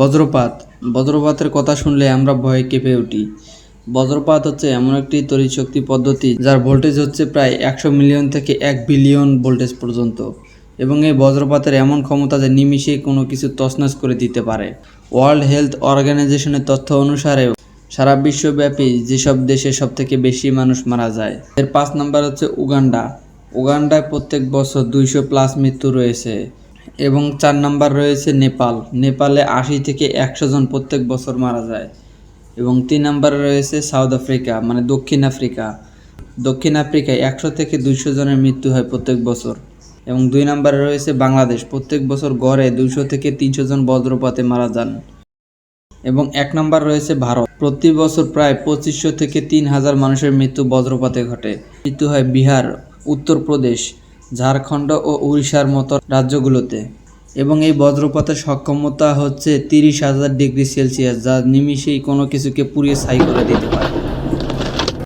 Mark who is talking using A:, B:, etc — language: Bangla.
A: বজ্রপাত। বজ্রপাতের কথা শুনলে আমরা ভয়ে কেঁপে উঠি। বজ্রপাত হচ্ছে এমন একটি তড়িৎশক্তি পদ্ধতি যার ভোল্টেজ হচ্ছে প্রায় 100 মিলিয়ন থেকে 1 বিলিয়ন ভোল্টেজ পর্যন্ত, এবং এই বজ্রপাতের এমন ক্ষমতা যে নিমিষেই কোনো কিছু তছনছ করে দিতে পারে। ওয়ার্ল্ড হেলথ অর্গানাইজেশনের তথ্য অনুসারে সারা বিশ্বব্যাপী যেসব দেশে সবথেকে বেশি মানুষ মারা যায়, এর 5 নাম্বার হচ্ছে উগান্ডা। উগান্ডায় প্রত্যেক বছর 200+ মৃত্যু রয়েছে। এবং 4 নাম্বার রয়েছে নেপাল। নেপালে 80 থেকে 100 জন প্রত্যেক বছর মারা যায়। এবং 3 নাম্বারে রয়েছে সাউথ আফ্রিকা, মানে দক্ষিণ আফ্রিকা। দক্ষিণ আফ্রিকায় 100 থেকে 200 জনের মৃত্যু হয় প্রত্যেক বছর। এবং 2 নাম্বারে রয়েছে বাংলাদেশ। প্রত্যেক বছর গড়ে 200 থেকে 300 জন বজ্রপাতে মারা যান। এবং 1 নাম্বার রয়েছে ভারত। প্রতি বছর প্রায় 2500 থেকে 3000 মানুষের মৃত্যু বজ্রপাতে ঘটে। মৃত্যু হয় বিহার, উত্তরপ্রদেশ, ঝাড়খণ্ড ও উড়িষ্যার মতো রাজ্যগুলোতে। এবং এই বজ্রপাতের সক্ষমতা হচ্ছে 30,000 ডিগ্রি সেলসিয়াস, যা নিমিষেই কোনো কিছুকে পুড়িয়ে ছাই করে দিতে পারে।